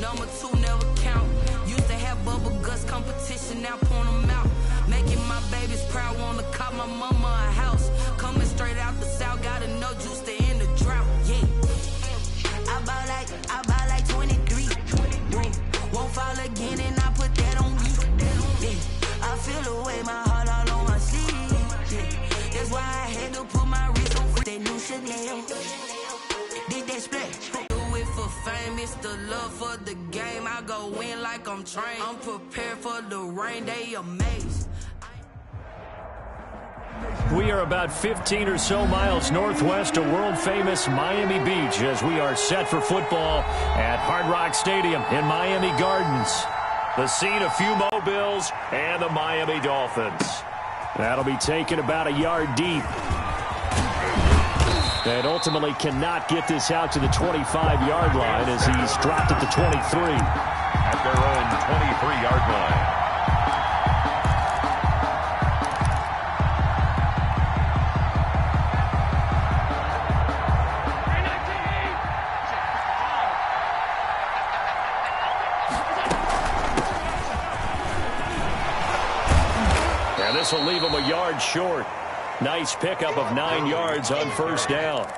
Number 2 never count. Used to have bubble guts competition, now point them out. Making my babies proud, wanna cop my mama a house. Coming straight out the south, got enough juice to end the drought. Yeah. I buy like 23. Won't fall again and I put that on me. Yeah. I feel the way, my heart all on my sleeve. Yeah. That's why I had to put my wrist on that new Chanel. Did that split? Do it for fame, it's the love for the game. I go in like I'm trained. I'm prepared for the rain, they amazed. We are about 15 or so miles northwest of world-famous Miami Beach as we are set for football at Hard Rock Stadium in Miami Gardens. The scene of few mobiles and the Miami Dolphins. That'll be taken about a yard deep. And ultimately cannot get this out to the 25-yard line as he's dropped at the 23. At their own 23-yard line. This will leave him a yard short. Nice pickup of 9 yards on first down.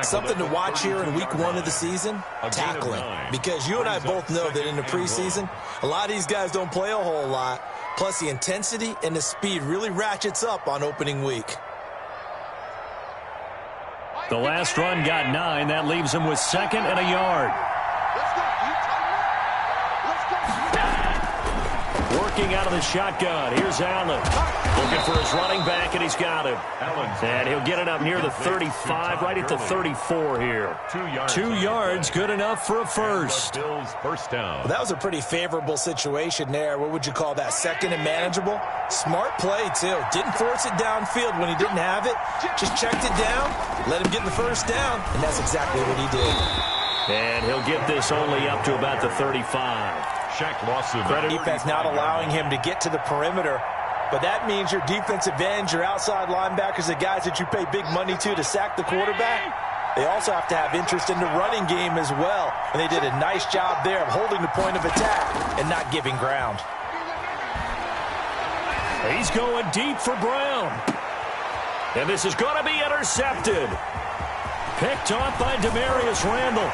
Something to watch here in week 1 of the season, tackling. Because you and I both know that in the preseason, a lot of these guys don't play a whole lot. Plus the intensity and the speed really ratchets up on opening week. The last run got 9. That leaves him with 2nd and a yard. Working out of the shotgun. Here's Allen. Looking for his running back, and he's got him. And he'll get it up near the 35, right at the 34 here. 2 yards, good enough for a first. First down. Well, that was a pretty favorable situation there. What would you call that? 2nd and manageable? Smart play, too. Didn't force it downfield when he didn't have it. Just checked it down, let him get the first down, and that's exactly what he did. And he'll get this only up to about the 35. Defense not allowing him to get to the perimeter, but that means your defensive ends, your outside linebackers, the guys that you pay big money to sack the quarterback, they also have to have interest in the running game as well. And they did a nice job there of holding the point of attack and not giving ground. He's going deep for Brown. And this is going to be intercepted. Picked off by Demarius Randall.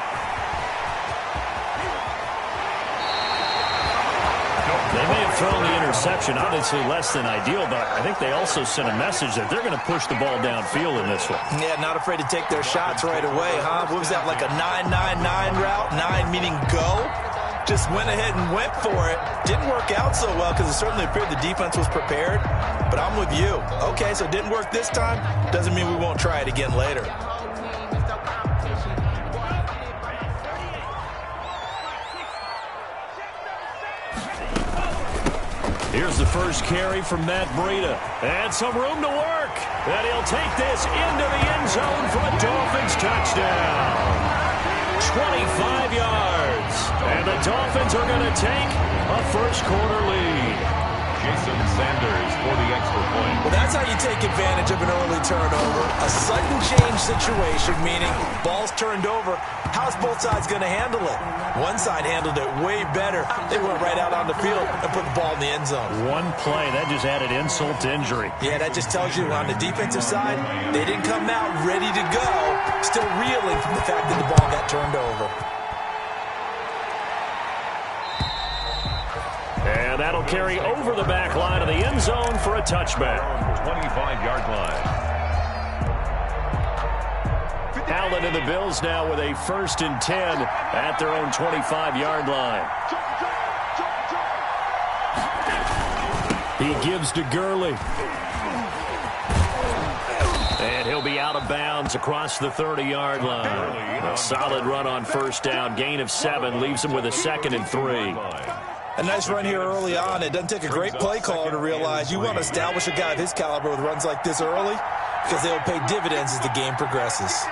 They may have thrown the interception, obviously less than ideal, but I think they also sent a message that they're going to push the ball downfield in this one. Yeah, not afraid to take their shots right away, huh? What was that, like a 9-9-9 route? 9 meaning go? Just went ahead and went for it. Didn't work out so well because it certainly appeared the defense was prepared, but I'm with you. Okay, so it didn't work this time. Doesn't mean we won't try it again later. Here's the first carry from Matt Breida. And some room to work. And he'll take this into the end zone for a Dolphins touchdown. 25 yards. And the Dolphins are going to take a first-quarter lead. Jason Sanders for the extra point. Well, that's how you take advantage of an early turnover. A sudden change situation, meaning ball's turned over. How's both sides going to handle it? One side handled it way better. They went right out on the field and put the ball in the end zone. One play, that just added insult to injury. Yeah, that just tells you on the defensive side, they didn't come out ready to go, still reeling from the fact that the ball got turned over. And that'll carry over the back line of the end zone for a touchback. 25-yard line. Allen and the Bills now with a 1st and 10 at their own 25-yard line. He gives to Gurley. And he'll be out of bounds across the 30-yard line. A solid run on first down. Gain of 7 leaves him with a 2nd and 3. A nice run here early on. It doesn't take a great play caller to realize you want to establish a guy of his caliber with runs like this early because they'll pay dividends as the game progresses.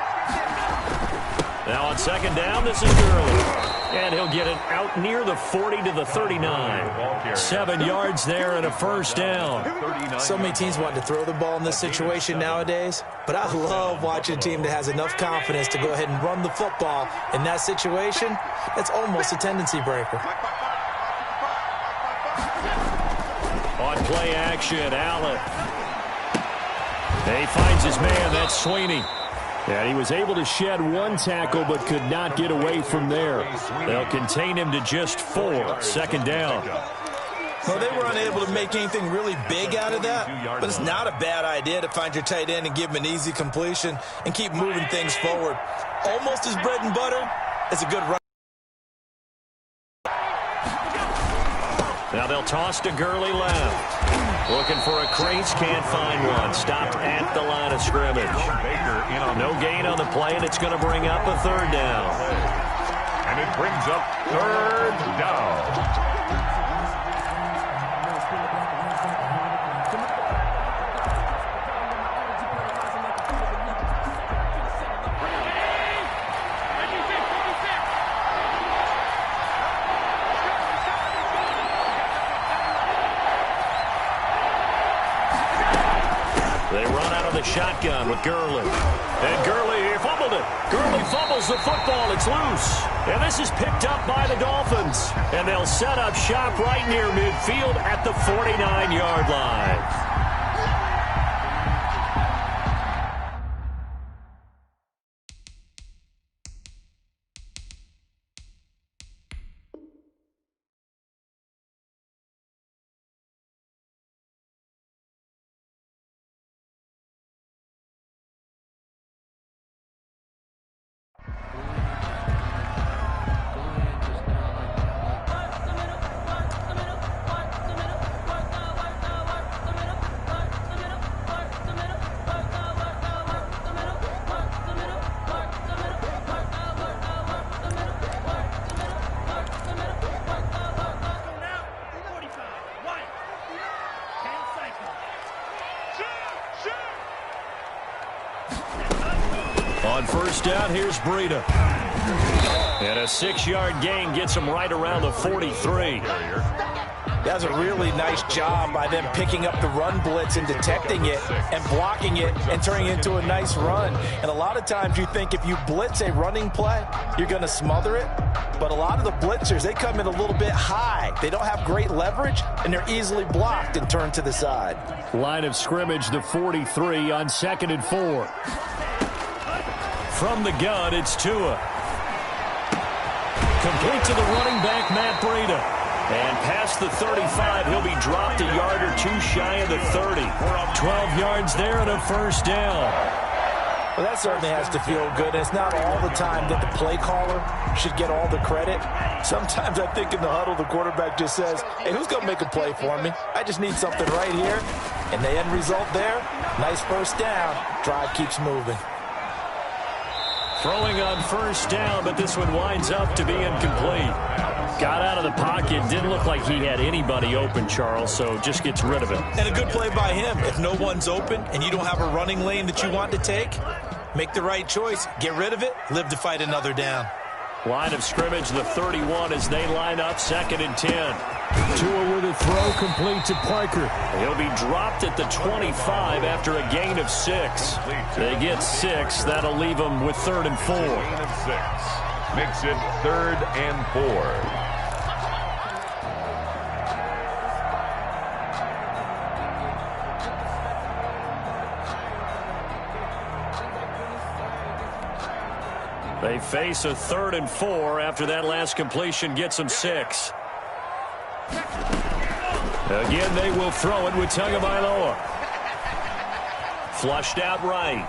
Now on 2nd down, this is Gurley. And he'll get get it out near the 40 to the 39. 7 yards there and a first down. So many teams want to throw the ball in this situation nowadays, but I love watching a team that has enough confidence to go ahead and run the football in that situation. That's almost a tendency breaker. On play action, Allen. He finds his man. That's Sweeney. And he was able to shed 1 tackle but could not get away from there. They'll contain him to just 4. Second down. Well, they were unable to make anything really big out of that, but it's not a bad idea to find your tight end and give him an easy completion and keep moving things forward. Almost his bread and butter. It's a good run. Now they'll toss to Gurley left. Looking for a crease, can't find one. Stopped at the line of scrimmage. No gain on the play, and it's going to bring up a 3rd down. And it brings up 3rd down. They run out of the shotgun with Gurley. And Gurley fumbled it. Gurley fumbles the football. It's loose. And this is picked up by the Dolphins. And they'll set up shop right near midfield at the 49-yard line. On first down, here's Breida. And a 6-yard gain gets him right around the 43. That's a really nice job by them picking up the run blitz and detecting it and blocking it and turning it into a nice run. And a lot of times you think if you blitz a running play, you're going to smother it. But a lot of the blitzers, they come in a little bit high. They don't have great leverage, and they're easily blocked and turned to the side. Line of scrimmage, the 43 on 2nd and 4. From the gun, it's Tua. Complete to the running back, Matt Breida. And past the 35, he'll be dropped a yard or 2 shy of the 30. 12 yards there and a first down. Well, that certainly has to feel good. And it's not all the time that the play caller should get all the credit. Sometimes I think in the huddle, the quarterback just says, hey, who's going to make a play for me? I just need something right here. And the end result there, nice first down. Drive keeps moving. Throwing on first down, but this one winds up to be incomplete. Got out of the pocket. Didn't look like he had anybody open, Charles, so just gets rid of it. And a good play by him. If no one's open and you don't have a running lane that you want to take, make the right choice. Get rid of it. Live to fight another down. Line of scrimmage, the 31 as they line up 2nd and 10. Tua with a throw complete to Parker. He'll be dropped at the 25 after a gain of 6. They get 6. That'll leave them with 3rd and 4. Gain of 6. Makes it 3rd and 4. They face a 3rd and 4 after that last completion gets them 6. Again, they will throw it with Tagovailoa. Flushed out right.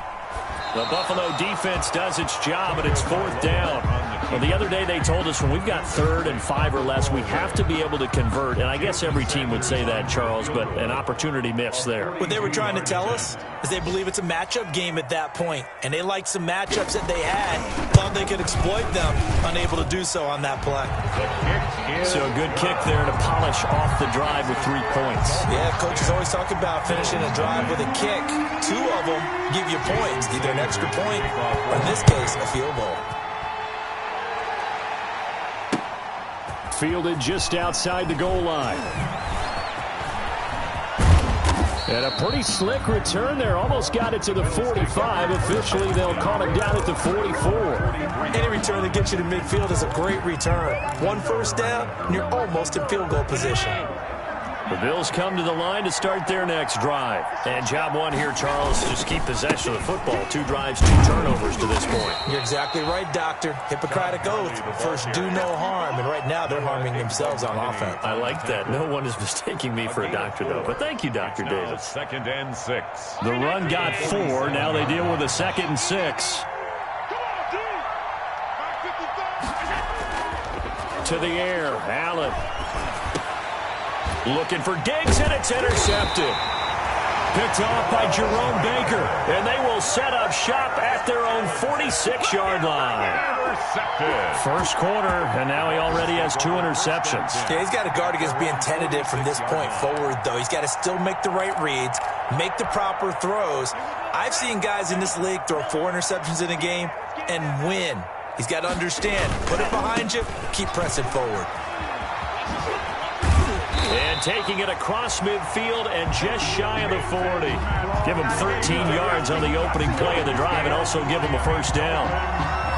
The Buffalo defense does its job, and it's 4th down. Well, the other day they told us when we've got 3rd and 5 or less, we have to be able to convert. And I guess every team would say that, Charles, but an opportunity missed there. What they were trying to tell us is they believe it's a matchup game at that point, and they liked some matchups that they had, thought they could exploit them, unable to do so on that play. So a good kick there to polish off the drive with 3 points. Yeah, coaches always talk about finishing a drive with a kick. 2 of them give you points, either an extra point or, in this case, a field goal. fielded just outside the goal line. And a pretty slick return there. Almost got it to the 45. Officially, they'll call him down at the 44. Any return that gets you to midfield is a great return. One first down, and you're almost in field goal position. The Bills come to the line to start their next drive. And job one here, Charles, just keep possession of the football. 2 drives, 2 turnovers to this point. You're exactly right, Doctor. Hippocratic oath. First, do no harm. And right now, they're harming themselves on offense. I like that. No one is mistaking me for a doctor, though. But thank you, Dr. Davis. 2nd and 6. The run got 4. Now they deal with a 2nd and 6. To the air, Allen. Looking for Diggs, and it's intercepted. Picked off by Jerome Baker, and they will set up shop at their own 46-yard line. Intercepted. First quarter, and now he already has 2 interceptions. Yeah, he's got to guard against being tentative from this point forward, though. He's got to still make the right reads, make the proper throws. I've seen guys in this league throw 4 interceptions in a game and win. He's got to understand, put it behind you, keep pressing forward. And taking it across midfield and just shy of the 40. Give him 13 yards on the opening play of the drive and also give him a first down.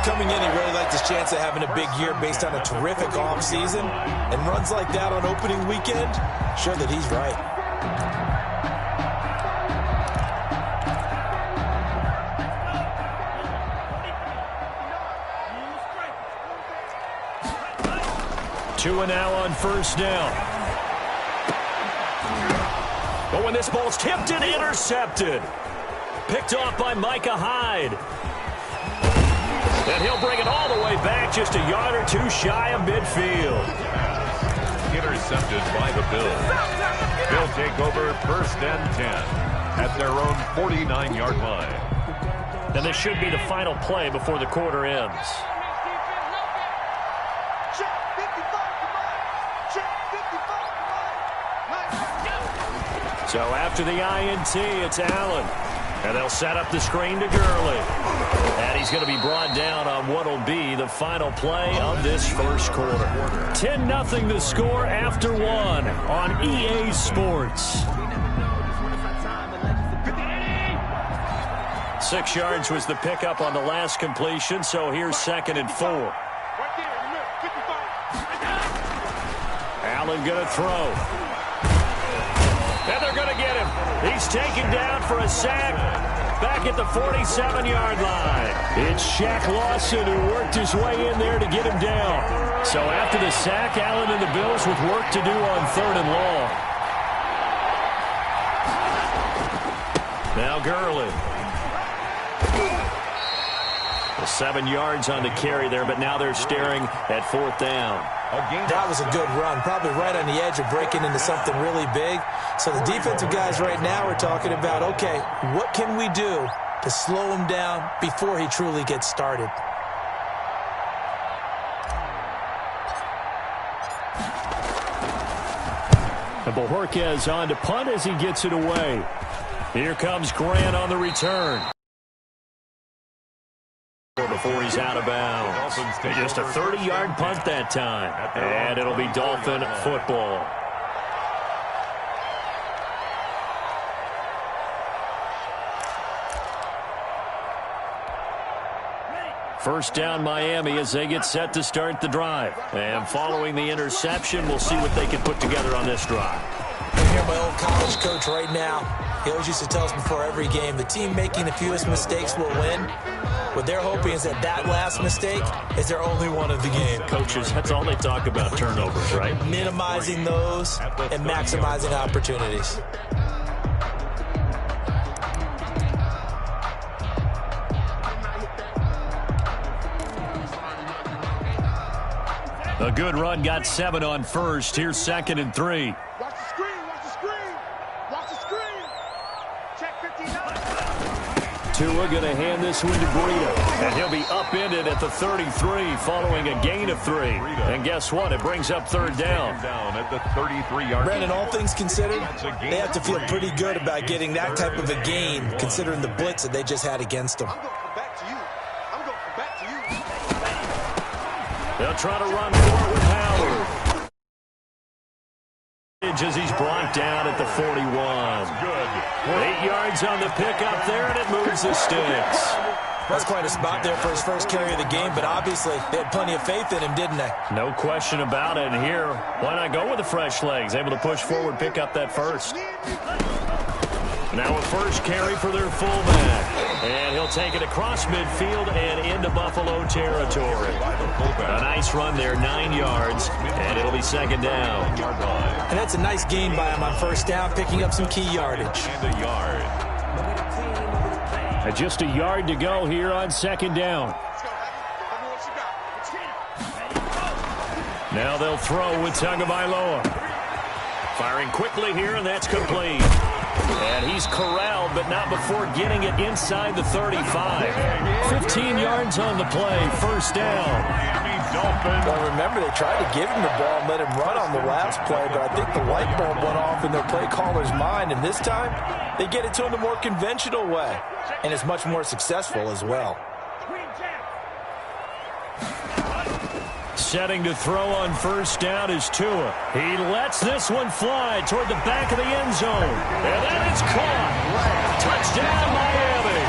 Coming in, he really liked his chance of having a big year based on a terrific offseason. And runs like that on opening weekend, sure that he's right. Two and now on first down. But when this ball's tipped and intercepted. Picked off by Micah Hyde. And he'll bring it all the way back just a yard or 2 shy of midfield. Intercepted by the Bills. They'll take over 1st and 10 at their own 49-yard line. And this should be the final play before the quarter ends. So after the INT, it's Allen. And they'll set up the screen to Gurley. And he's going to be brought down on what will be the final play of this first quarter. 10-0 the score after 1 on EA Sports. 6 yards was the pickup on the last completion, so here's 2nd and 4. Allen going to throw. And they're going to get him. He's taken down for a sack back at the 47-yard line. It's Shaq Lawson who worked his way in there to get him down. So after the sack, Allen and the Bills with work to do on 3rd and long. Now Gurley. 7 yards on the carry there, but now they're staring at 4th down. That was a good run, probably right on the edge of breaking into something really big. So the defensive guys right now are talking about, okay, what can we do to slow him down before he truly gets started? And Bojorquez on to punt as he gets it away. Here comes Grant on the return. Before he's out of bounds. Just a 30-yard punt that time. And it'll be Dolphin football. First down Miami as they get set to start the drive. And following the interception, we'll see what they can put together on this drive. I hear my old college coach right now. He always used to tell us before every game, the team making the fewest mistakes will win. What they're hoping is that that last mistake is their only one of the game. Coaches, that's all they talk about, turnovers, right? Minimizing those and maximizing opportunities. A good run, got 7 on first. Here's 2nd and 3. Watch the screen, watch the screen, watch the screen. Check 59. Tua going to hand this one to Breida. And he'll be upended at the 33 following a gain of 3. And guess what? It brings up 3rd down. Down at the 33-yard line. Brandon, all things considered, they have to feel pretty good about getting that type of a gain considering the blitz that they just had against them. I'm going to come back to you. I'm going to come back to you. They'll try to run for it with Howard. yardage as he's brought down at the 41. 8 yards on the pickup there, and it moves the sticks. That's quite a spot there for his first carry of the game, but obviously they had plenty of faith in him, didn't they? No question about it. And here, why not go with the fresh legs? Able to push forward, pick up that first. Now a first carry for their fullback. And he'll take it across midfield and into Buffalo territory. A nice run there, 9 yards, and it'll be second down. And that's a nice gain by him on first down, picking up some key yardage. And a yard. Just a yard to go here on second down. Now they'll throw with Tagovailoa. Firing quickly here, and that's complete. And he's corralled, but not before getting it inside the 35. 15 yards on the play, first down. Well, remember, they tried to give him the ball and let him run on the last play, but I think the light bulb went off in their play caller's mind, and this time they get it to him the more conventional way, and it's much more successful as well. Setting to throw on first down is Tua. He lets this one fly toward the back of the end zone. And that is caught. Touchdown, Miami.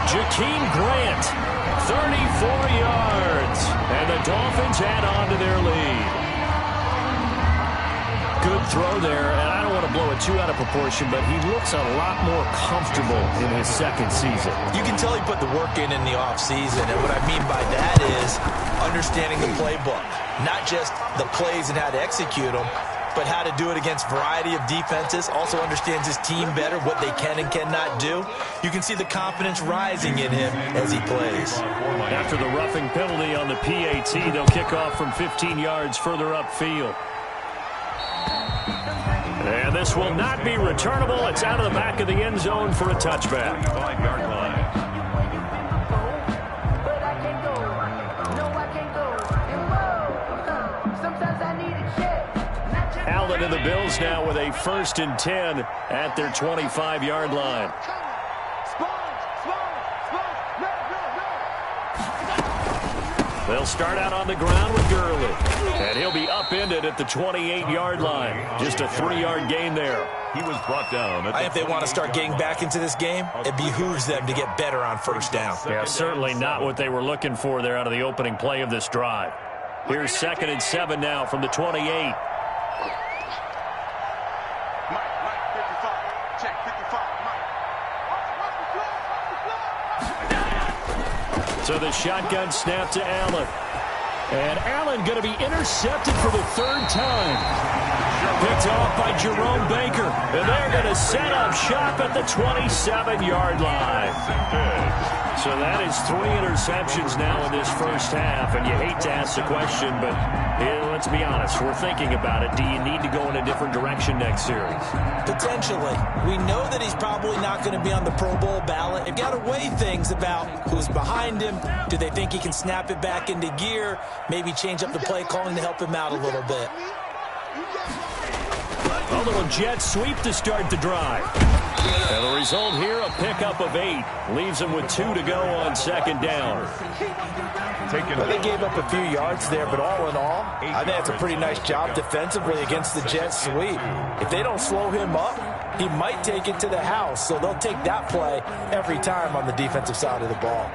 Jakeem Grant, 34 yards. And the Dolphins add on to their lead. Good throw there, and I don't want to blow it too out of proportion, but he looks a lot more comfortable in his second season. You can tell he put the work in the offseason, and what I mean by that is understanding the playbook. Not just the plays and how to execute them, but how to do it against a variety of defenses. Also understands his team better, what they can and cannot do. You can see the confidence rising in him as he plays. After the roughing penalty on the PAT, they'll kick off from 15 yards further upfield. And this will not be returnable. It's out of the back of the end zone for a touchback. 5-yard line. Allen and the Bills now with a 1st and 10 at their 25-yard line. They'll start out on the ground with Gurley. And he'll be upended at the 28-yard line. Just a 3-yard gain there. He was brought down. If they want to start getting back into this game, it behooves them to get better on first down. Yeah, certainly not what they were looking for there out of the opening play of this drive. Here's 2nd and 7 now from the 28. So the shotgun snap to Allen. And Allen going to be intercepted for the 3rd time. Picked off by Jerome Baker. And they're going to set up shop at the 27-yard line. So that is 3 interceptions now in this first half. And you hate to ask the question, but let's be honest. We're thinking about it. Do you need to go in a different direction next series? Potentially. We know that he's probably not going to be on the Pro Bowl ballot. They've got to weigh things about who's behind him. Do they think he can snap it back into gear? Maybe change up the play calling to help him out a little bit. A little jet sweep to start the drive. And the result here, a pickup of 8. Leaves them with 2 to go on 2nd down. Well, they gave up a few yards there, but all in all, I think that's a pretty nice job defensively against the jet sweep. If they don't slow him up, he might take it to the house. So they'll take that play every time on the defensive side of the ball.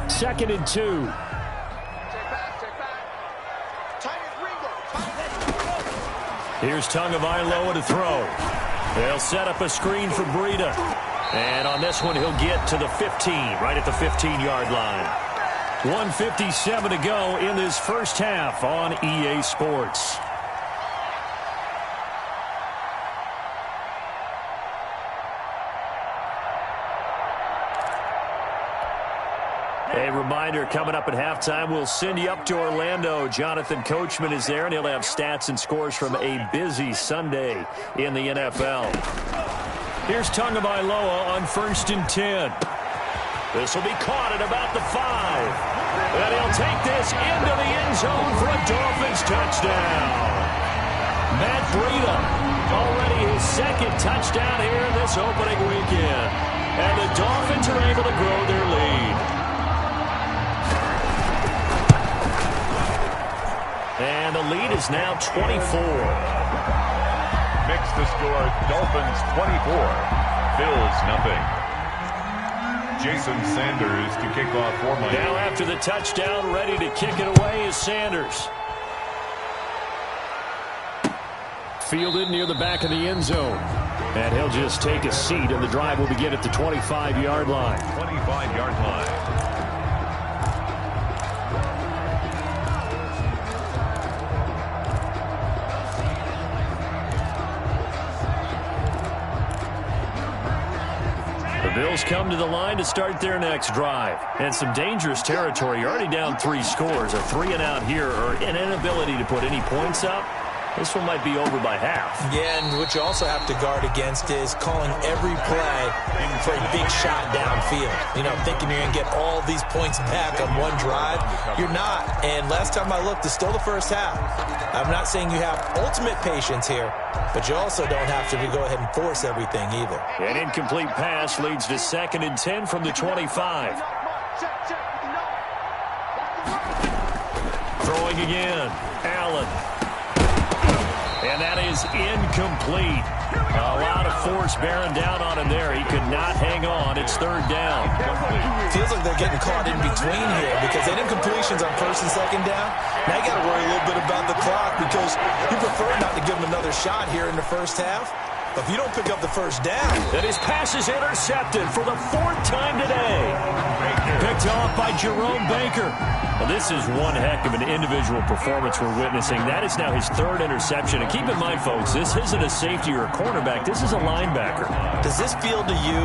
Second and 2. Here's Tagovailoa to throw. They'll set up a screen for Breida. And on this one, he'll get to the 15, right at the 15-yard line. 1:57 to go in this first half on EA Sports. A reminder, coming up at halftime, we'll send you up to Orlando. Jonathan Coachman is there, and he'll have stats and scores from a busy Sunday in the NFL. Here's Tagovailoa on 1st and 10. This will be caught at about the 5. And he'll take this into the end zone for a Dolphins touchdown. Matt Breida, already his 2nd touchdown here this opening weekend. And the Dolphins are able to grow their lead. Bills now 24. Mix the score, Dolphins 24, Bills nothing. Jason Sanders to kick off for Miami. Now after the touchdown, ready to kick it away is Sanders. Fielded near the back of the end zone. And he'll just take a seat, and the drive will begin at the 25-yard line. 25-yard line. The Bills come to the line to start their next drive. And some dangerous territory. You're already down 3 scores. A 3-and-out here, or an inability to put any points up. This one might be over by half. Yeah, and what you also have to guard against is calling every play for a big shot downfield. You know, thinking you're going to get all these points back on one drive. You're not. And last time I looked, it's still the first half. I'm not saying you have ultimate patience here, but you also don't have to go ahead and force everything either. An incomplete pass leads to 2nd and 10 from the 25. Throwing again. Allen. And that is incomplete. A lot of force bearing down on him there. He could not hang on. It's 3rd down. Feels like they're getting caught in between here because they did incompletions on 1st and 2nd down. Now you got to worry a little bit about the clock because you prefer not to give them another shot here in the first half. But if you don't pick up the first down. And his pass is intercepted for the 4th time today. Picked off by Jerome Baker. Well, this is one heck of an individual performance we're witnessing. That is now his 3rd interception. And keep in mind, folks, this isn't a safety or a cornerback. This is a linebacker. Does this feel to you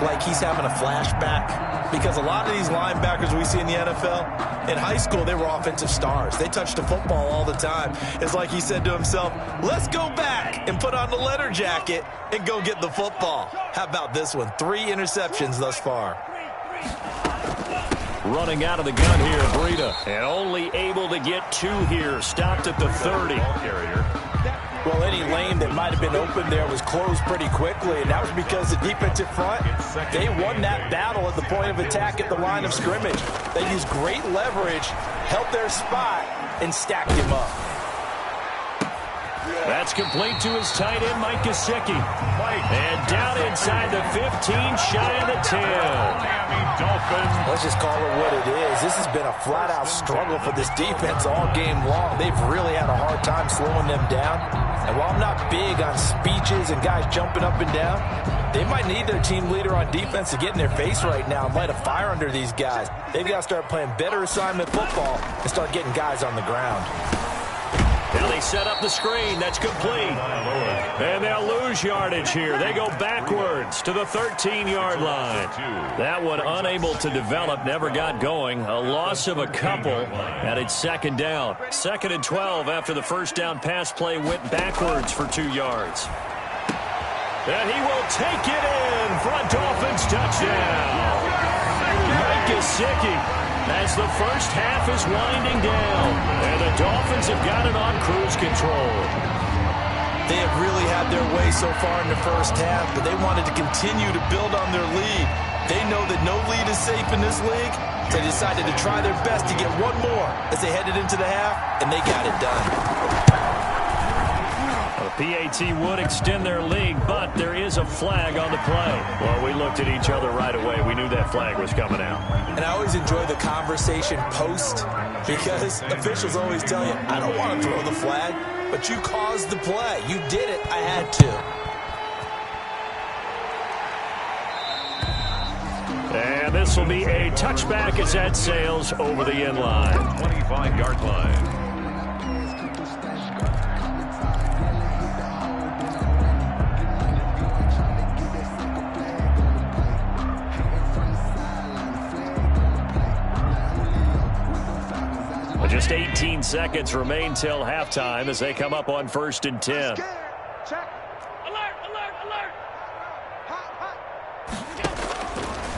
like he's having a flashback? Because a lot of these linebackers we see in the NFL, in high school, they were offensive stars. They touched the football all the time. It's like he said to himself, let's go back and put on the leather jacket and go get the football. How about this one? 3 interceptions thus far. Running out of the gun here, Breida. And only able to get 2 here. Stopped at the 30. Well, any lane that might have been open there was closed pretty quickly, and that was because the defensive front, they won that battle at the point of attack at the line of scrimmage. They used great leverage, held their spot, and stacked him up. That's complete to his tight end, Mike Gesicki. And down inside the 15, shy of the 10. Let's just call it what it is. This has been a flat-out struggle for this defense all game long. They've really had a hard time slowing them down. And while I'm not big on speeches and guys jumping up and down, they might need their team leader on defense to get in their face right now and light a fire under these guys. They've got to start playing better assignment football and start getting guys on the ground. Now they set up the screen. That's complete. And they'll lose yardage here. They go backwards to the 13-yard line. That one unable to develop, never got going. A loss of a couple, and it's 2nd down. 2nd and 12 after the first down pass play went backwards for 2 yards. And he will take it in for a Dolphins touchdown. Mike Gesicki. As the first half is winding down, and the Dolphins have got it on cruise control. They have really had their way so far in the first half, but they wanted to continue to build on their lead. They know that no lead is safe in this league, so they decided to try their best to get one more as they headed into the half, and they got it done. PAT would extend their lead, but there is a flag on the play. Well, we looked at each other right away. We knew that flag was coming out. And I always enjoy the conversation post because officials always tell you, I don't want to throw the flag, but you caused the play. You did it. I had to. And this will be a touchback as that sails over the end line. 25-yard line. Just 18 seconds remain till halftime as they come up on 1st and 10. Check. Alert, alert, alert.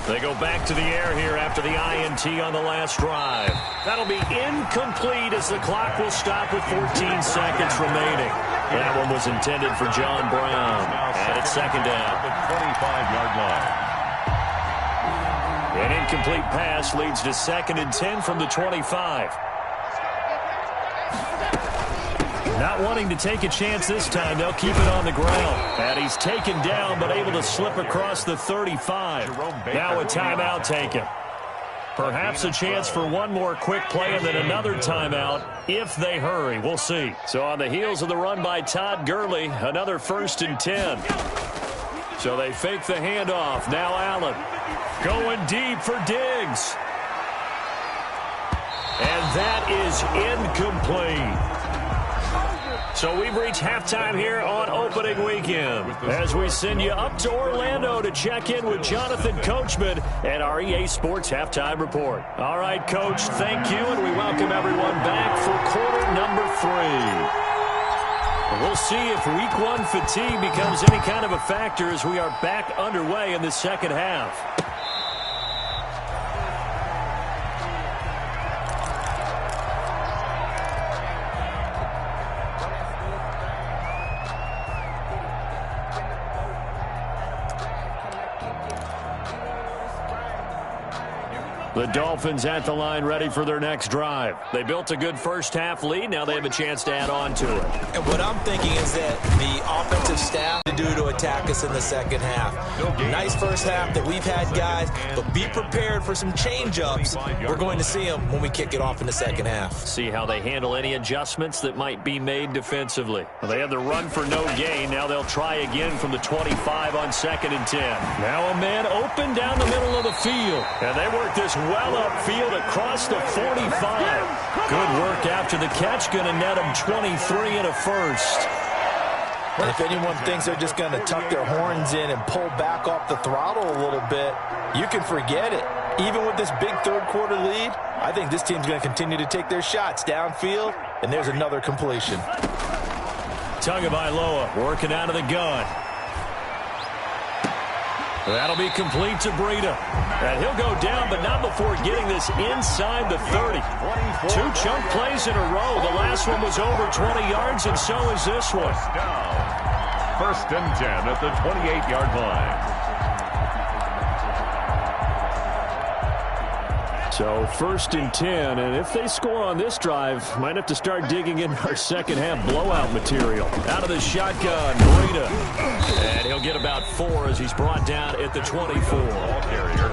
They go back to the air here after the INT on the last drive. That'll be incomplete as the clock will stop with 14 seconds remaining. That one was intended for John Brown. And it's 2nd down. The 25-yard line. An incomplete pass leads to 2nd and 10 from the 25. Not wanting to take a chance this time, they'll keep it on the ground. And he's taken down, but able to slip across the 35. Now a timeout taken. Perhaps a chance for one more quick play and then another timeout if they hurry. We'll see. So on the heels of the run by Todd Gurley, another 1st and 10. So they fake the handoff. Now Allen going deep for Diggs. And that is incomplete. So we've reached halftime here on opening weekend as we send you up to Orlando to check in with Jonathan Coachman and our EA Sports Halftime Report. All right, Coach, thank you, and we welcome everyone back for quarter number 3. We'll see if week 1 fatigue becomes any kind of a factor as we are back underway in the second half. The Dolphins at the line ready for their next drive. They built a good first-half lead. Now they have a chance to add on to it. And what I'm thinking is that the offensive staff to do to attack us in the second half. Nice first half that we've had, guys, but be prepared for some change-ups. We're going to see them when we kick it off in the second half. See how they handle any adjustments that might be made defensively. Well, they have the run for no gain. Now they'll try again from the 25 on 2nd and 10. Now a man open down the middle of the field. And they work this well upfield across the 45. Good work after the catch. Going to net him 23 and a first. And if anyone thinks they're just going to tuck their horns in and pull back off the throttle a little bit, you can forget it. Even with this big third-quarter lead, I think this team's going to continue to take their shots downfield, and there's another completion. Tagovailoa working out of the gun. That'll be complete to Breida. And he'll go down, but not before getting this inside the 30. 2 chunk plays in a row. The last one was over 20 yards, and so is this one. 1st and 10 at the 28-yard line. So 1st and 10, and if they score on this drive, might have to start digging in our second half blowout material. Out of the shotgun, Breida. And he'll get about 4 as he's brought down at the 24. Ball carrier.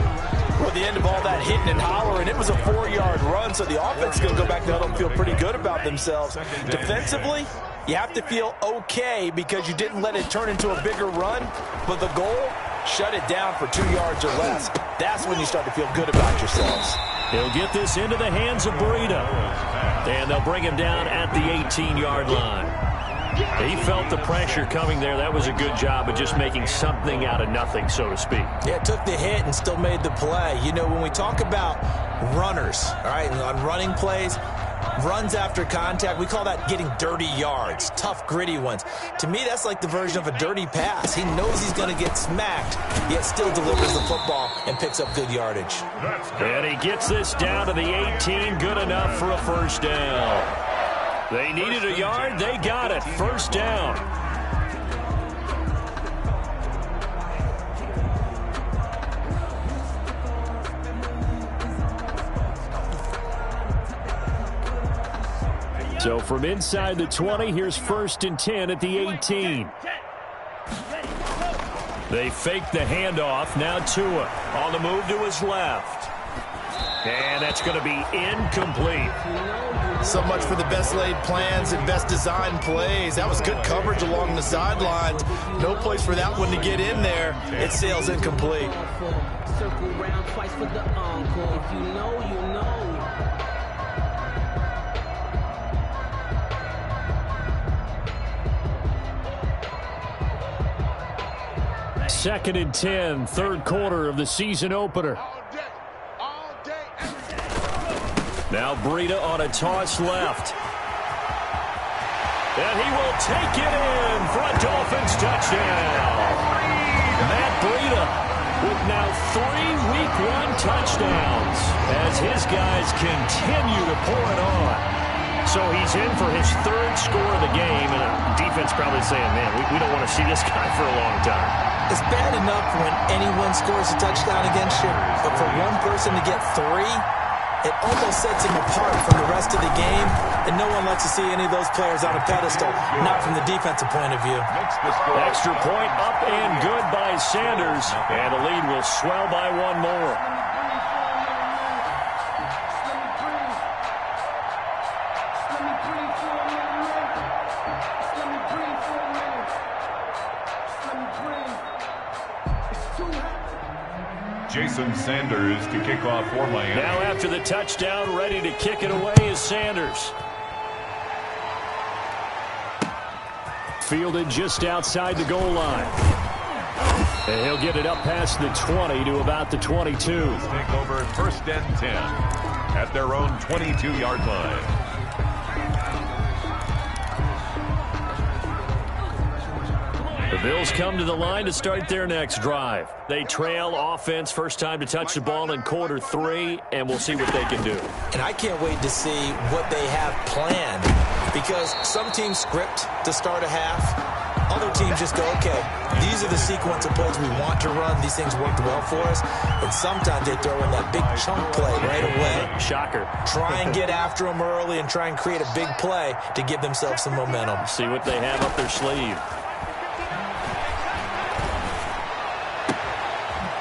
Well, the end of all that hitting and hollering, it was a 4-yard run, so the offense is going to go back to huddle and feel pretty good about themselves. Defensively, you have to feel okay because you didn't let it turn into a bigger run, but the goal, shut it down for 2 yards or less. That's when you start to feel good about yourselves. He'll get this into the hands of Breida. And they'll bring him down at the 18-yard line. He felt the pressure coming there. That was a good job of just making something out of nothing, so to speak. Yeah, took the hit and still made the play. You know, when we talk about runners, all right, on running plays, runs after contact, we call that getting dirty yards, tough, gritty ones. To me, that's like the version of a dirty pass. He knows he's going to get smacked, yet still delivers the football and picks up good yardage. And he gets this down to the 18, good enough for a first down. They needed a yard, they got it, first down. So from inside the 20, here's 1st and 10 at the 18. They fake the handoff. Now Tua on the move to his left. And that's going to be incomplete. So much for the best laid plans and best designed plays. That was good coverage along the sidelines. No place for that one to get in there. It sails incomplete. Circle around twice for the encore. If you know, you know. 2nd and 10, 3rd quarter of the season opener. Now Breida on a toss left. And he will take it in for a Dolphins touchdown. Matt Breida with now 3 Week 1 touchdowns as his guys continue to pour it on. So he's in for his 3rd score of the game, and the defense probably saying, man, we don't want to see this guy for a long time. It's bad enough when anyone scores a touchdown against you, but for one person to get 3, it almost sets him apart from the rest of the game, and no one likes to see any of those players on a pedestal, not from the defensive point of view. Extra point up and good by Sanders, and the lead will swell by one more. Jason Sanders to kick off for Miami. Now after the touchdown, ready to kick it away is Sanders. Fielded just outside the goal line. And he'll get it up past the 20 to about the 22. Take over 1st and 10 at their own 22-yard line. The Bills come to the line to start their next drive. They trail offense, first time to touch the ball in quarter 3, and we'll see what they can do. And I can't wait to see what they have planned, because some teams script to start a half. Other teams just go, okay, these are the sequence of plays we want to run. These things worked well for us. And sometimes they throw in that big chunk play right away. Shocker. Try and get after them early and try and create a big play to give themselves some momentum. See what they have up their sleeve.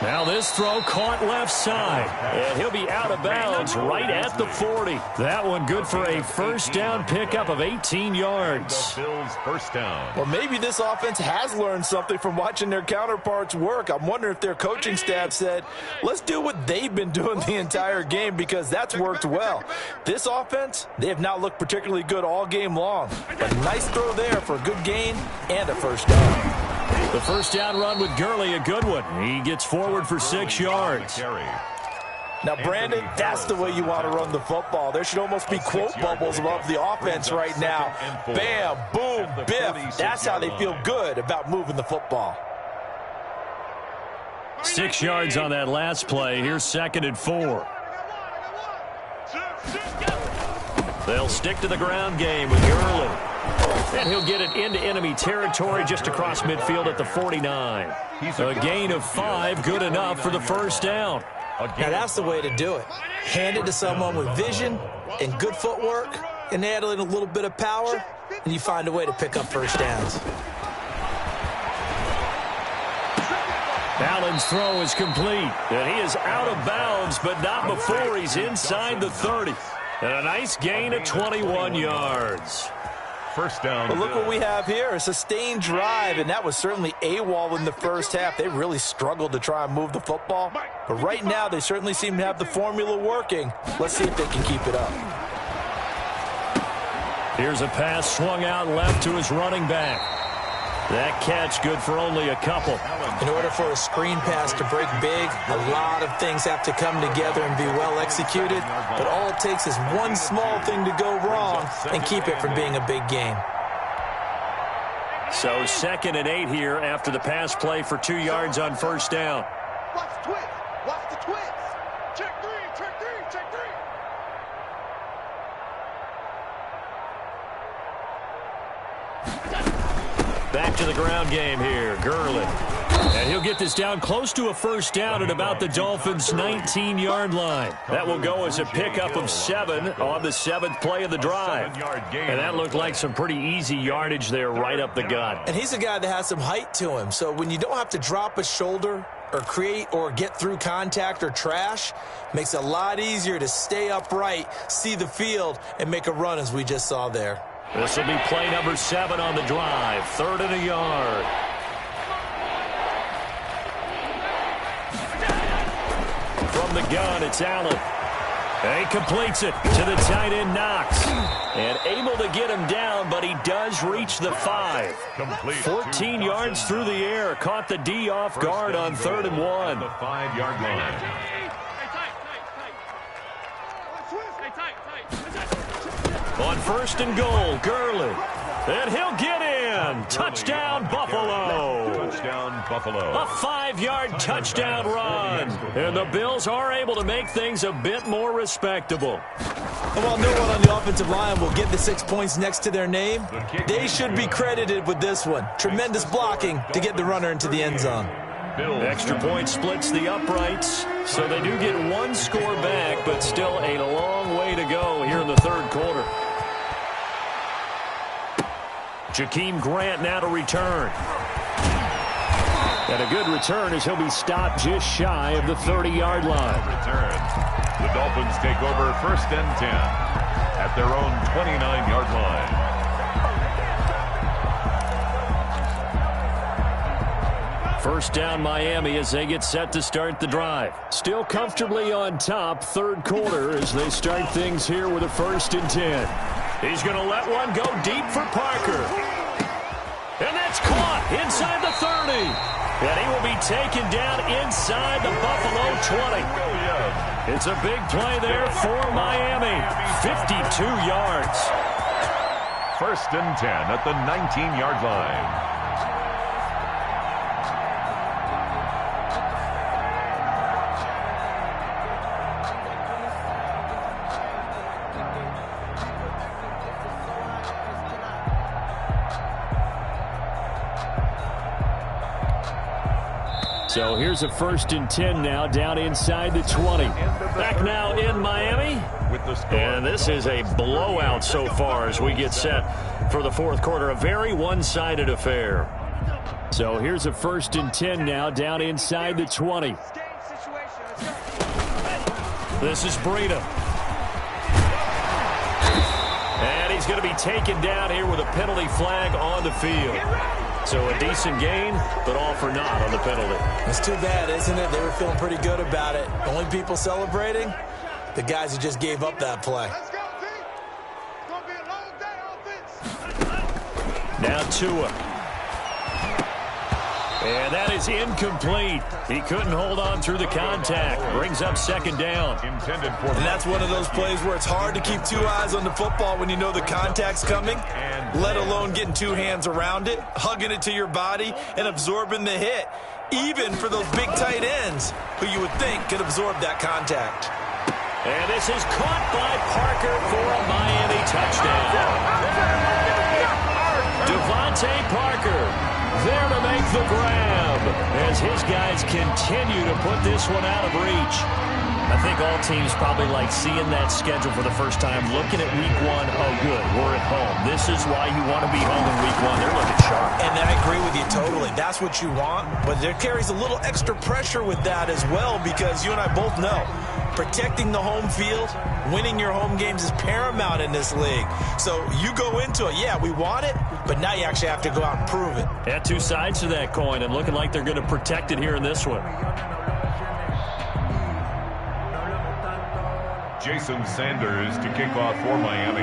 Now this throw caught left side, and he'll be out of bounds right at the 40. That one good for a first down pickup of 18 yards. The Bills first down. Well, maybe this offense has learned something from watching their counterparts work. I'm wondering if their coaching staff said, let's do what they've been doing the entire game, because that's worked well. This offense, they have not looked particularly good all game long. But nice throw there for a good gain and a first down. The first down run with Gurley, a good one. He gets forward for 6 yards. Now, Brandon, that's the way you want to run the football. There should almost be quote bubbles above the offense right now. Bam, boom, biff. That's how they feel good about moving the football. 6 yards on that last play. Here's 2nd and 4. They'll stick to the ground game with Gurley. And he'll get it into enemy territory just across midfield at the 49. A gain of 5, good enough for the first down. Now that's the way to do it. Hand it to someone with vision and good footwork, and add in a little bit of power, and you find a way to pick up first downs. Allen's throw is complete. And he is out of bounds, but not before he's inside the 30. And a nice gain of 21 yards. First down. But look what we have here, a sustained drive, and that was certainly AWOL in the first half. They really struggled to try and move the football. But right now, they certainly seem to have the formula working. Let's see if they can keep it up. Here's a pass swung out left to his running back. That catch good for only a couple. In order for a screen pass to break big, a lot of things have to come together and be well executed. But all it takes is one small thing to go wrong and keep it from being a big game. So 2nd and 8 here after the pass play for 2 yards on first down. Watch the twins. Watch the twins. Check 3, check 3, check 3. Back to the ground game here, Gurley. And he'll get this down close to a first down at about the Dolphins' 19-yard line. That will go as a pickup of 7 on the 7th play of the drive. And that looked like some pretty easy yardage there right up the gut. And he's a guy that has some height to him, so when you don't have to drop a shoulder or create or get through contact or trash, makes it a lot easier to stay upright, see the field, and make a run as we just saw there. This will be play number 7 on the drive. 3rd and a yard. From the gun, it's Allen. And he completes it to the tight end, Knox. And able to get him down, but he does reach the 5. 14 yards through the air. Caught the D off guard on 3rd and 1. The 5-yard line. On 1st and goal, Gurley. And he'll get in. Touchdown, Buffalo. Touchdown, Buffalo. A 5-yard touchdown run. And the Bills are able to make things a bit more respectable. And while no one on the offensive line will get the 6 points next to their name, they should be credited with this one. Tremendous blocking to get the runner into the end zone. Extra point splits the uprights. So they do get one score back, but still a long way to go here in the third quarter. Jakeem Grant now to return. And a good return as he'll be stopped just shy of the 30-yard line. Return. The Dolphins take over 1st and 10 at their own 29-yard line. First down Miami as they get set to start the drive. Still comfortably on top, third quarter as they start things here with a 1st and 10. He's going to let one go deep for Parker. And that's caught inside the 30. And he will be taken down inside the Buffalo 20. It's a big play there for Miami. 52 yards. 1st and 10 at the 19-yard line. So here's a 1st and 10 now down inside the 20. Back now in Miami. And this is a blowout so far as we get set for the fourth quarter. A very one-sided affair. So here's a 1st and 10 now down inside the 20. This is Breida. And he's going to be taken down here with a penalty flag on the field. So a decent gain, but all for naught on the penalty. It's too bad, isn't it? They were feeling pretty good about it. Only people celebrating, the guys who just gave up that play. Let's go, team. It's going to be a long day offense. Now Tua. And that is incomplete. He couldn't hold on through the contact. Brings up 2nd down. Intended for. And that's one of those plays where it's hard to keep 2 eyes on the football when you know the contact's coming, let alone getting 2 hands around it, hugging it to your body, and absorbing the hit, even for those big tight ends who you would think could absorb that contact. And this is caught by Parker for a Miami touchdown. Devontae Parker there to make the grab as his guys continue to put this one out of reach. I think all teams probably like seeing that schedule for the first time, looking at week 1. Oh, good, we're at home. This is why you want to be home in week 1. They're looking sharp. And I agree with you totally. That's what you want, but there carries a little extra pressure with that as well because you and I both know protecting the home field, winning your home games is paramount in this league. So you go into it, yeah, we want it, but now you actually have to go out and prove it. Yeah, 2 sides to that coin, and looking like they're going to protect it here in this one. Jason Sanders to kick off for Miami.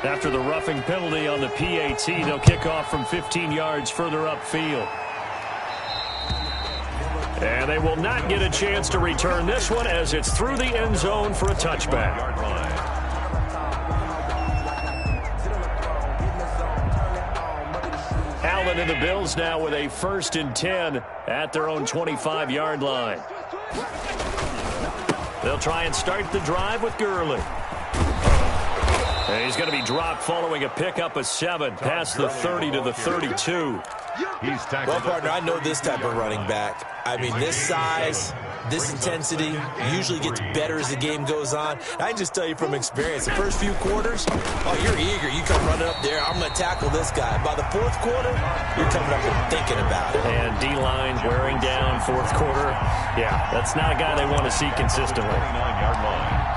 After the roughing penalty on the PAT, they'll kick off from 15 yards further upfield. And they will not get a chance to return this one as it's through the end zone for a touchback. Allen and the Bills now with a 1st and 10 at their own 25-yard line. They'll try and start the drive with Gurley. And he's going to be dropped following a pickup of 7 past the 30 to the 32. Well, partner, I know this type of running back. I mean, this size, this intensity usually gets better as the game goes on. I can just tell you from experience, the first few quarters, oh, you're eager. You come running up there, I'm going to tackle this guy. By the fourth quarter, you're coming up and thinking about it. And D-line wearing down fourth quarter. Yeah, that's not a guy they want to see consistently. 29-yard line.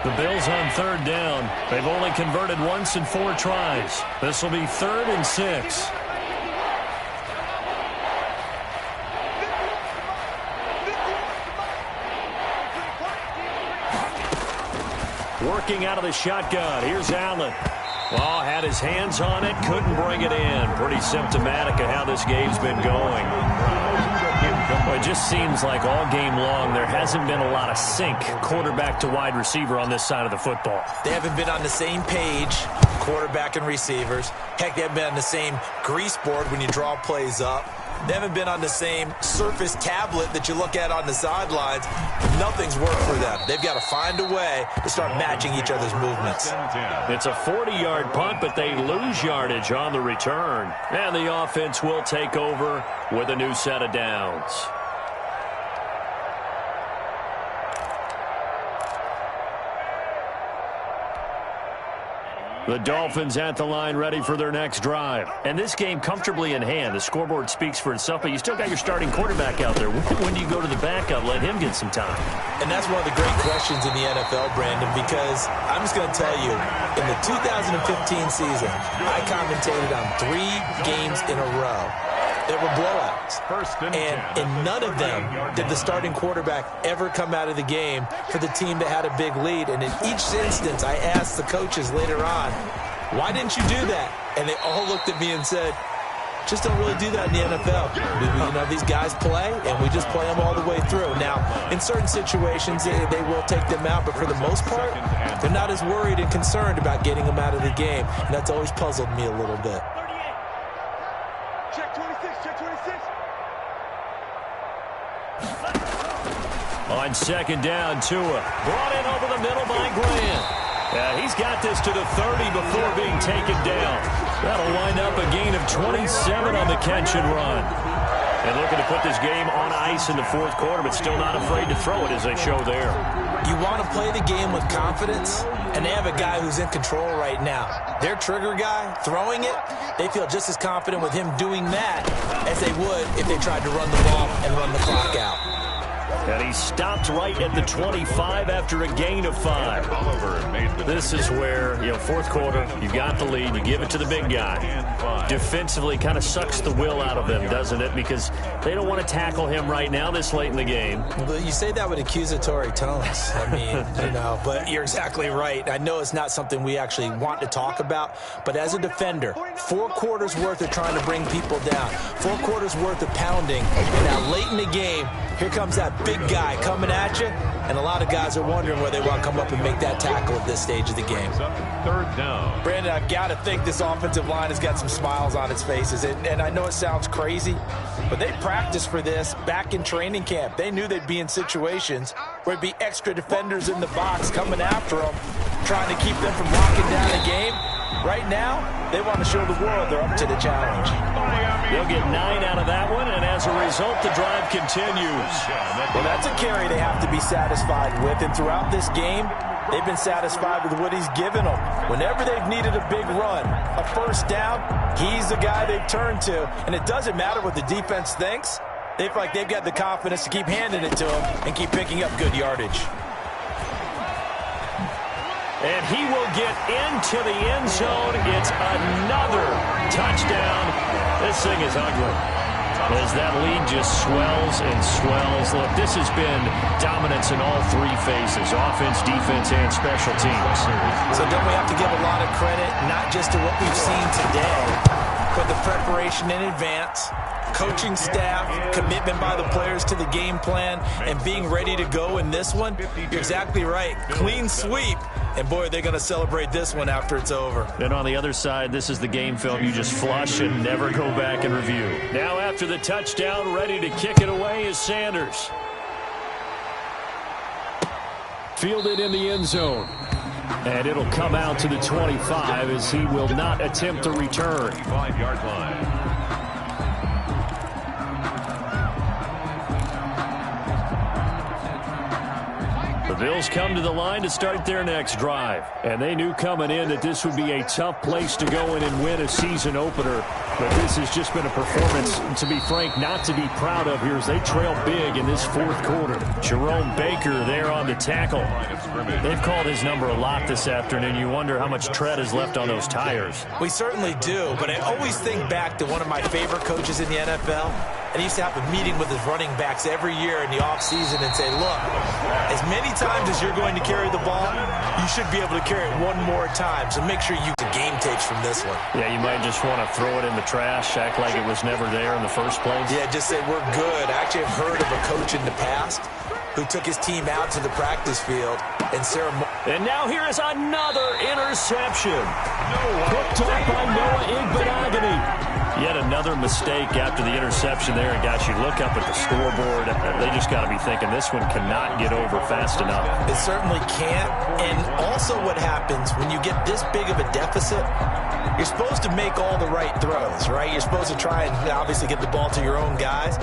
The Bills on 3rd down. They've only converted once in 4 tries. This will be 3rd and 6. Working out of the shotgun. Here's Allen. Well, had his hands on it, couldn't bring it in. Pretty symptomatic of how this game's been going. But just seems like all game long there hasn't been a lot of sync quarterback to wide receiver on this side of the football. They haven't been on the same page, quarterback and receivers. Heck, they haven't been on the same grease board when you draw plays up. They haven't been on the same surface tablet that you look at on the sidelines. Nothing's worked for them. They've got to find a way to start matching each other's movements. It's a 40-yard punt, but they lose yardage on the return. And the offense will take over with a new set of downs. The Dolphins at the line ready for their next drive. And this game comfortably in hand. The scoreboard speaks for itself, but you still got your starting quarterback out there. When do you go to the backup, let him get some time? And that's one of the great questions in the NFL, Brandon, because I'm just going to tell you, in the 2015 season, I commentated on 3 games in a row. There were blowouts, and in none of them did the starting quarterback ever come out of the game for the team that had a big lead. And in each instance, I asked the coaches later on, why didn't you do that? And they all looked at me and said, just don't really do that in the NFL. You know, these guys play, and we just play them all the way through. Now, in certain situations, they will take them out, but for the most part, they're not as worried and concerned about getting them out of the game, and that's always puzzled me a little bit. Check 26, check 26. On second down, Tua brought in over the middle by Grant. He's got this to the 30 before being taken down. That'll wind up a gain of 27 on the catch and run. And looking to put this game on ice in the fourth quarter, but still not afraid to throw it as they show there. You want to play the game with confidence, and they have a guy who's in control right now. Their trigger guy, throwing it, they feel just as confident with him doing that as they would if they tried to run the ball and run the clock out. And he stopped right at the 25 after a gain of 5. This is where, fourth quarter, you got the lead, you give it to the big guy. Defensively kind of sucks the will out of them, doesn't it? Because they don't want to tackle him right now this late in the game. Well, you say that with accusatory tones. I mean, but you're exactly right. I know it's not something we actually want to talk about, but as a defender, 4 quarters worth of trying to bring people down, 4 quarters worth of pounding, and now late in the game, here comes that big guy coming at you, and a lot of guys are wondering whether they want to come up and make that tackle at this stage of the game. Third down. Brandon, I've got to think this offensive line has got some smiles on its faces, and I know it sounds crazy, but they practiced for this back in training camp. They knew they'd be in situations where there'd be extra defenders in the box coming after them, trying to keep them from locking down the game. Right now, they want to show the world they're up to the challenge. They'll get 9 out of that one, and as a result, the drive continues. Well, that's a carry they have to be satisfied with, and throughout this game, they've been satisfied with what he's given them. Whenever they've needed a big run, a first down, he's the guy they've turned to, and it doesn't matter what the defense thinks. They feel like they've got the confidence to keep handing it to him and keep picking up good yardage. And he will get into the end zone. It's another touchdown. This thing is ugly as that lead just swells and swells. Look, this has been dominance in all 3 phases, offense, defense, and special teams. So don't we have to give a lot of credit, not just to what we've seen today, but the preparation in advance, coaching staff, commitment by the players to the game plan, and being ready to go in this one? You're exactly right. Clean sweep. And, boy, they're going to celebrate this one after it's over. And on the other side, this is the game film you just flush and never go back and review. Now after the touchdown, ready to kick it away is Sanders. Fielded in the end zone. And it'll come out to the 25 as he will not attempt to return. 5-yard line. The Bills come to the line to start their next drive. And they knew coming in that this would be a tough place to go in and win a season opener. But this has just been a performance, to be frank, not to be proud of here as they trail big in this fourth quarter. Jerome Baker there on the tackle. They've called his number a lot this afternoon. You wonder how much tread is left on those tires. We certainly do, but I always think back to one of my favorite coaches in the NFL, and he used to have a meeting with his running backs every year in the offseason and say, look, as many times as you're going to carry the ball, you should be able to carry it one more time. So make sure you get game tapes from this one. Yeah, you might just want to throw it in the trash, act like it was never there in the first place. Yeah, just say we're good. I actually have heard of a coach in the past who took his team out to the practice field and And now here is another interception. Picked up by Noah Igbenogany. Yet another mistake after the interception there. And, guys, you look up at the scoreboard. They just got to be thinking this one cannot get over fast enough. It certainly can't. And also what happens when you get this big of a deficit, you're supposed to make all the right throws, right? You're supposed to try and obviously get the ball to your own guys.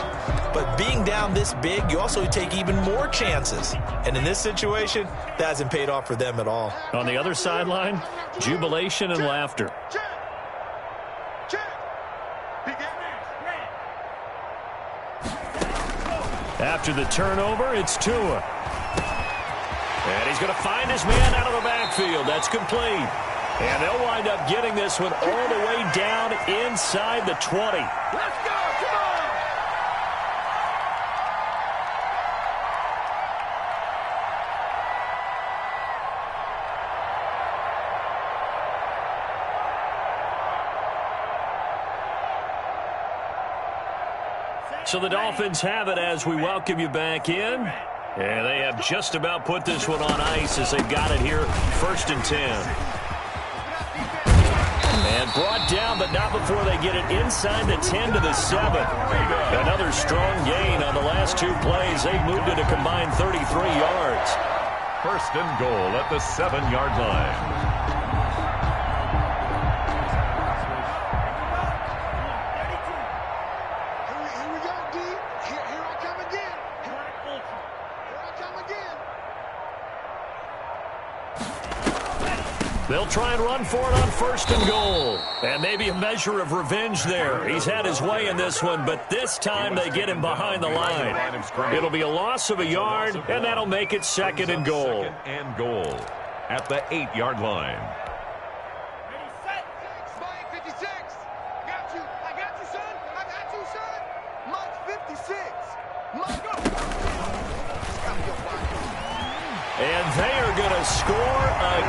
But being down this big, you also take even more chances. And in this situation, that hasn't paid off for them at all. On the other sideline, jubilation and laughter. After the turnover, it's Tua. And he's going to find his man out of the backfield. That's complete. And they'll wind up getting this one all the way down inside the 20. Let's go! Come on! So the Dolphins have it as we welcome you back in. And they have just about put this one on ice as they've got it here, 1st and 10. And brought down, but not before they get it inside the 10 to the 7. Another strong gain on the last 2 plays. They've moved it a combined 33 yards. 1st and goal at the 7-yard line. They'll try and run for it on 1st and goal. And maybe a measure of revenge there. He's had his way in this one, but this time they get him behind the line. It'll be a loss of a yard, and that'll make it 2nd and goal. 2nd and goal at the 8-yard line. Ready, set, Spike 56. Got you. I got you, son. I got you, son. Mike 56. Mike, go. And they are going to score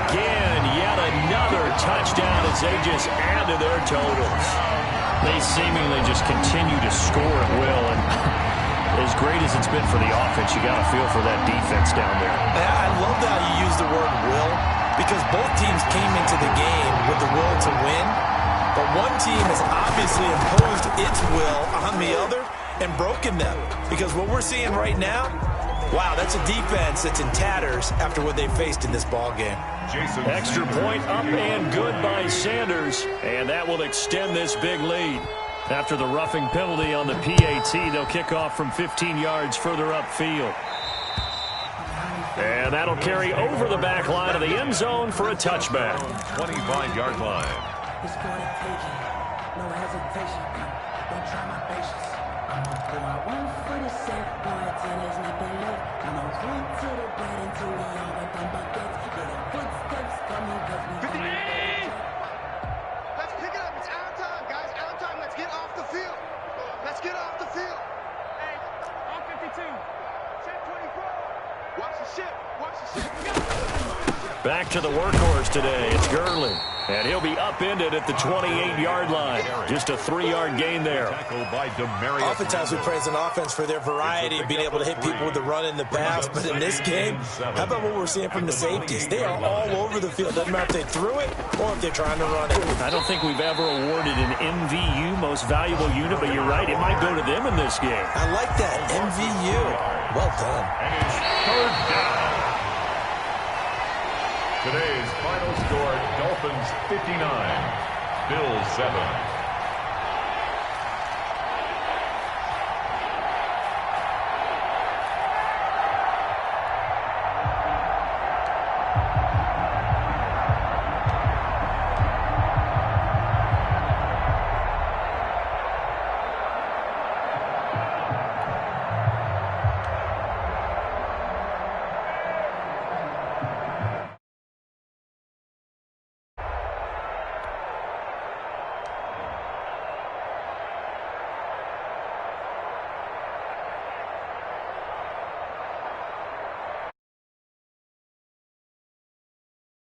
again. Yet another touchdown as they just add to their totals. They seemingly just continue to score at will. And as great as it's been for the offense, you got to feel for that defense down there. I love how you use the word will, because both teams came into the game with the will to win. But one team has obviously imposed its will on the other and broken them. Because what we're seeing right now, wow, that's a defense that's in tatters after what they faced in this ball game. Extra point up and good by Sanders, and that will extend this big lead. After the roughing penalty on the PAT, they'll kick off from 15 yards further upfield. And that'll carry over the back line of the end zone for a touchback. 25-yard line. It's gonna take it. No hesitation. Don't try my patience. I'm gonna pull out one for the safe boy till there's nothing left. I'm gonna run to the bread until we all but them buckets. Yeah, the footsteps coming cause we Let's pick it up. It's our time, guys. Our time. Let's get off the field. Let's get off the field. Hey, on 52. Check 24. Watch the ship. Watch the ship. Back to the workhorse today. It's Gurley. And he'll be upended at the 28-yard line. Just a 3-yard gain there. Oftentimes we praise an offense for their variety of being able to hit people with the run and the pass. But in this game, how about what we're seeing from the safeties? They are all over the field. Doesn't matter if they threw it or if they're trying to run it. I don't think we've ever awarded an MVU, most valuable unit, but you're right. It might go to them in this game. I like that. MVU. Well done. And it's 3rd down. Today's final score, Dolphins 59, Bills 7.